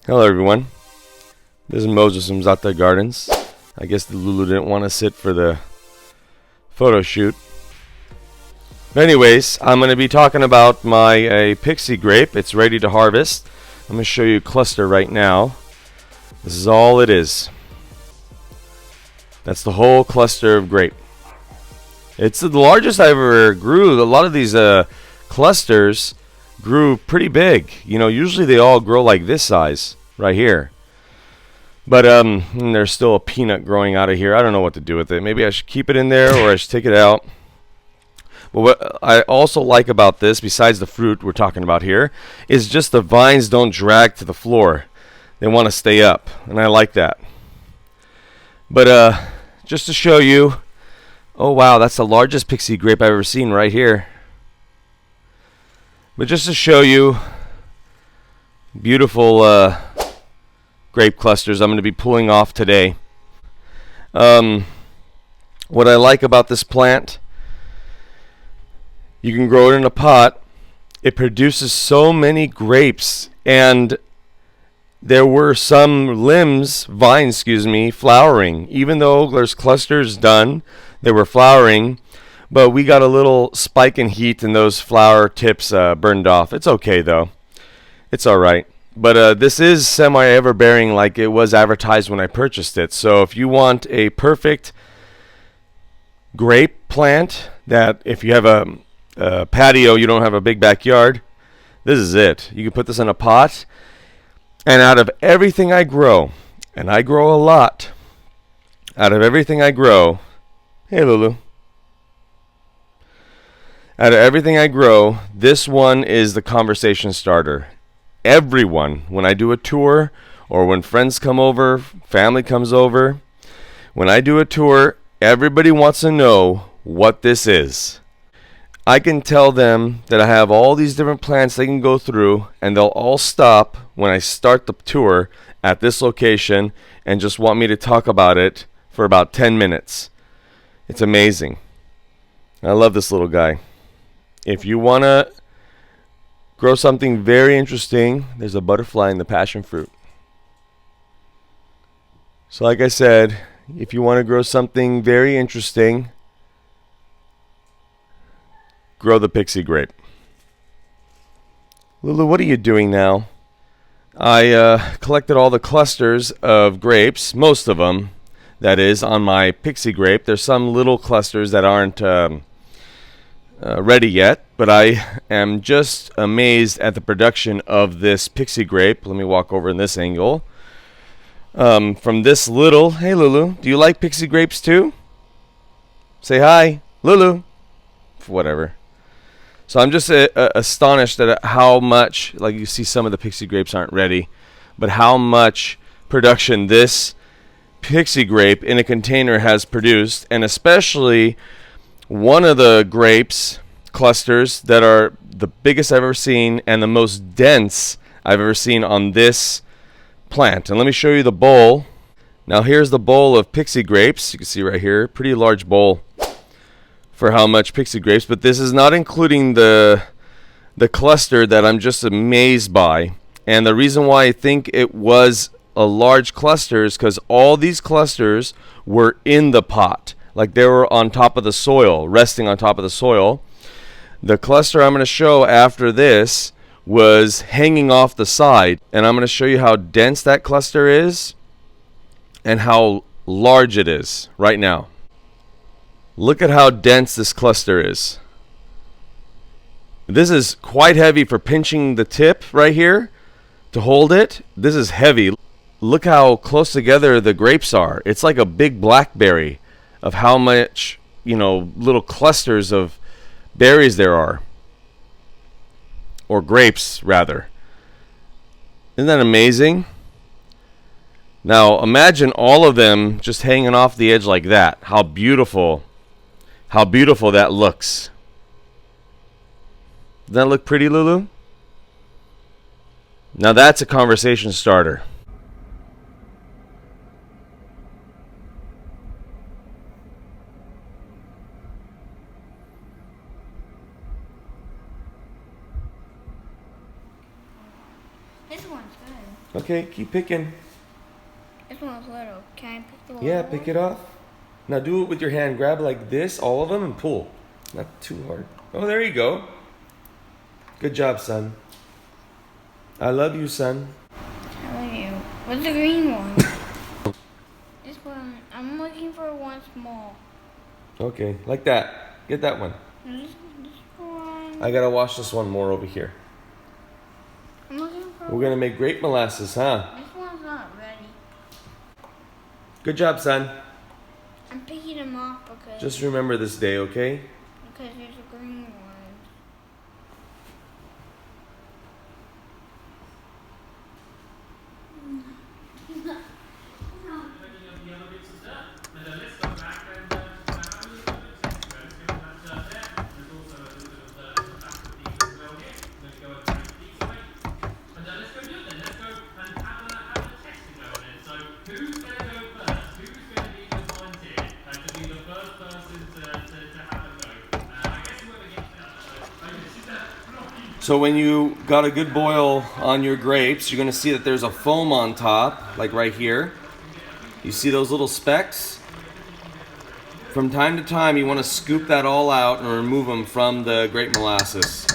Hello everyone, this is Moses from Zaatar Gardens. I guess the Lulu didn't want to sit for the photo shoot. But anyways, I'm going to be talking about my Pixie grape. It's ready to harvest. I'm going to show you a cluster right now. This is all it is. That's the whole cluster of grape. It's the largest I ever grew. A lot of these clusters grew pretty big. You know, usually they all grow like this size right here. But there's still a peanut growing out of here. I don't know what to do with it. Maybe I should keep it in there or I should take it out. But what I also like about this, besides the fruit we're talking about here, is just the vines don't drag to the floor. They want to stay up, and I like that. But just to show you, oh wow, that's the largest Pixie grape I've ever seen right here. But just to show you beautiful grape clusters I'm going to be pulling off today. What I like about this plant, you can grow it in a pot. It produces so many grapes, and there were some vines, flowering. Even though there's clusters done, they were flowering. But we got a little spike in heat and those flower tips burned off. It's okay though. It's alright. But this is semi-everbearing like it was advertised when I purchased it. So if you want a perfect grape plant, that if you have a patio, you don't have a big backyard, this is it. You can put this in a pot. And out of everything I grow, and I grow a lot, out of everything I grow, hey Lulu. Out of everything I grow, this one is the conversation starter. Everyone, when I do a tour, or when friends come over, family comes over, when I do a tour, everybody wants to know what this is. I can tell them that I have all these different plants they can go through, and they'll all stop when I start the tour at this location and just want me to talk about it for about 10 minutes. It's amazing. I love this little guy. If you want to grow something very interesting, there's a butterfly in the passion fruit. So like I said, if you want to grow something very interesting, grow the Pixie grape. Lulu, what are you doing now? I collected all the clusters of grapes, most of them, that is, on my Pixie grape. There's some little clusters that aren't ready yet, but I am just amazed at the production of this Pixie grape. Let me walk over in this angle. From this little, hey Lulu, do you like Pixie grapes too? Say hi, Lulu. Whatever. So I'm just astonished at how much, like you see some of the Pixie grapes aren't ready, but how much production this Pixie grape in a container has produced, and especially one of the grapes clusters that are the biggest I've ever seen and the most dense I've ever seen on this plant. And let me show you the bowl. Now here's the bowl of Pixie grapes. You can see right here, pretty large bowl for how much Pixie grapes, but this is not including the cluster that I'm just amazed by. And the reason why I think it was a large cluster is because all these clusters were in the pot. Like they were on top of the soil, resting on top of the soil. The cluster I'm going to show after this was hanging off the side, and I'm going to show you how dense that cluster is and how large it is right now. Look at how dense this cluster is. This is quite heavy for pinching the tip right here to hold it. This is heavy. Look how close together the grapes are. It's like a big blackberry of how much, little clusters of berries there are. Or grapes, rather. Isn't that amazing? Now, imagine all of them just hanging off the edge like that. How beautiful that looks. Doesn't that look pretty, Lulu? Now that's a conversation starter. This one. one's good. Okay, keep picking. This one's little. Can I pick the little Yeah, one? pick it off. Now do it with your hand. Grab like this, all of them, and pull. Not too hard. Oh, there you go. Good job, son. I love you, son. I love you. What's the green one? This one. I'm looking for one small. Okay, like that. Get that one. This one. I gotta wash this one more over here. I'm looking for. We're gonna make grape molasses, huh? This one's not ready. Good job, son. I'm picking them off because. Just remember this day, okay? Because there's a green one. So when you got a good boil on your grapes, you're gonna see that there's a foam on top, like right here. You see those little specks? From time to time, you wanna scoop that all out and remove them from the grape molasses.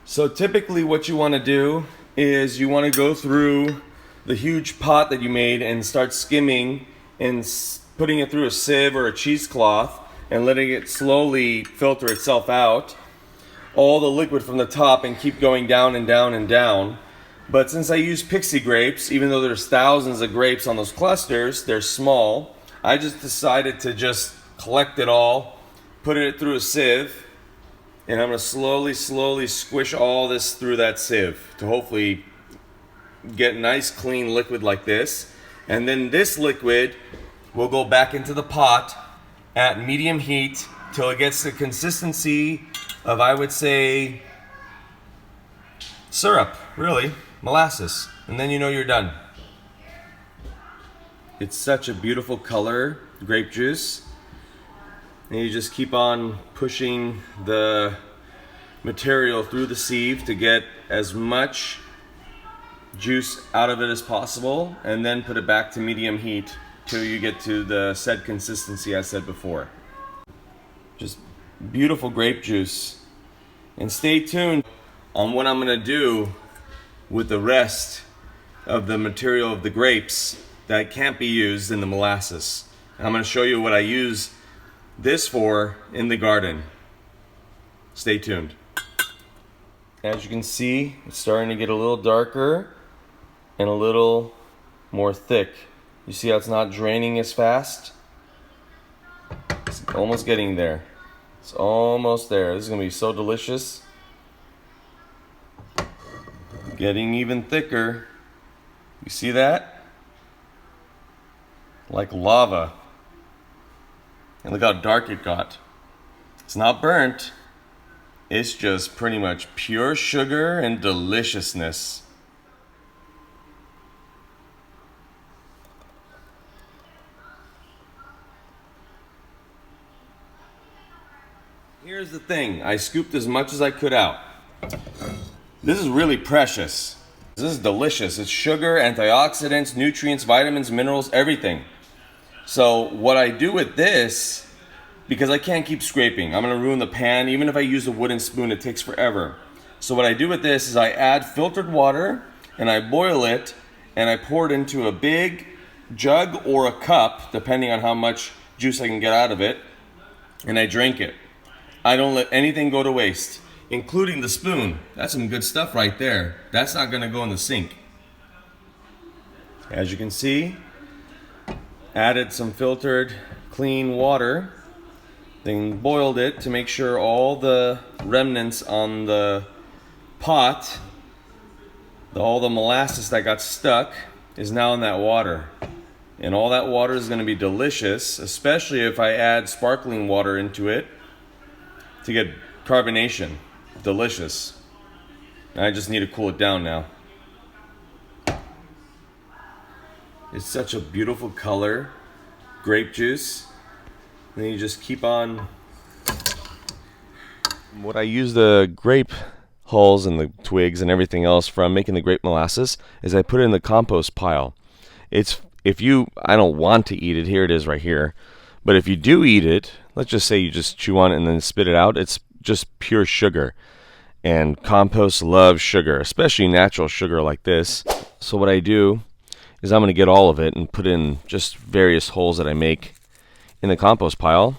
So typically what you wanna do is you wanna go through the huge pot that you made and start skimming and putting it through a sieve or a cheesecloth and letting it slowly filter itself out, all the liquid from the top, and keep going down and down and down. But since I use Pixie grapes, even though there's thousands of grapes on those clusters, they're small, I just decided to just collect it all, put it through a sieve, and I'm gonna slowly squish all this through that sieve to hopefully get nice clean liquid like this. And then this liquid will go back into the pot at medium heat till it gets the consistency of, I would say, syrup, really, molasses. And then you know you're done. It's such a beautiful color, grape juice. And you just keep on pushing the material through the sieve to get as much juice out of it as possible, and then put it back to medium heat till you get to the said consistency I said before. Just beautiful grape juice. And stay tuned on what I'm gonna do with the rest of the material of the grapes that can't be used in the molasses. I'm gonna show you what I use this for in the garden. Stay tuned. As you can see, it's starting to get a little darker and a little more thick. You see how it's not draining as fast? It's almost getting there. It's almost there. This is gonna be so delicious. Getting even thicker. You see that? Like lava. And look how dark it got. It's not burnt. It's just pretty much pure sugar and deliciousness. Here's the thing, I scooped as much as I could out. This is really precious. This is delicious. It's sugar, antioxidants, nutrients, vitamins, minerals, everything. So what I do with this, because I can't keep scraping, I'm gonna ruin the pan. Even if I use a wooden spoon, it takes forever. So what I do with this is I add filtered water and I boil it and I pour it into a big jug or a cup, depending on how much juice I can get out of it, and I drink it. I don't let anything go to waste, including the spoon. That's some good stuff right there. That's not gonna go in the sink. As you can see, added some filtered clean water, then boiled it to make sure all the remnants on the pot, all the molasses that got stuck, is now in that water. And all that water is gonna be delicious, especially if I add sparkling water into it to get carbonation. Delicious. I just need to cool it down now. It's such a beautiful color, grape juice. And then you just keep on. What I use the grape hulls and the twigs and everything else from making the grape molasses is I put it in the compost pile. I don't want to eat it, here it is right here, but if you do eat it, let's just say you just chew on it and then spit it out, it's just pure sugar. And compost loves sugar, especially natural sugar like this. So what I do is I'm going to get all of it and put in just various holes that I make in the compost pile,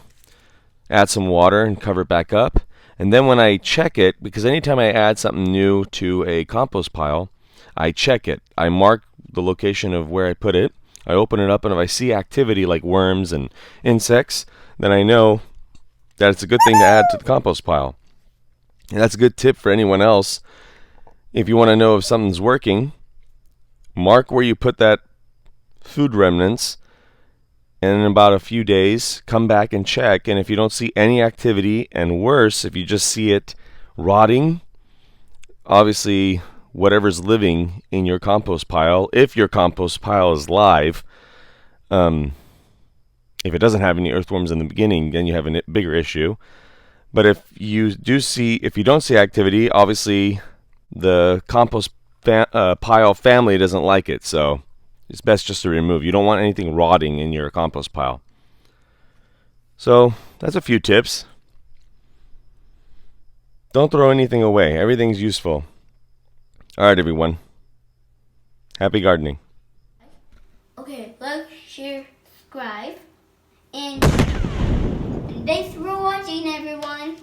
add some water and cover it back up. And then when I check it, because anytime I add something new to a compost pile, I check it. I mark the location of where I put it. I open it up, and if I see activity like worms and insects, then I know that it's a good thing to add to the compost pile. And that's a good tip for anyone else. If you want to know if something's working, mark where you put that food remnants, and in about a few days, come back and check. And if you don't see any activity, and worse, if you just see it rotting, obviously whatever's living in your compost pile, if your compost pile is live, if it doesn't have any earthworms in the beginning, then you have a bigger issue. But if you don't see activity, obviously the compost pile family doesn't like it, so it's best just to remove. You don't want anything rotting in your compost pile. So that's a few tips. Don't throw anything away. Everything's useful. All right, everyone. Happy gardening. Okay, like, share, subscribe, and thanks for watching, everyone.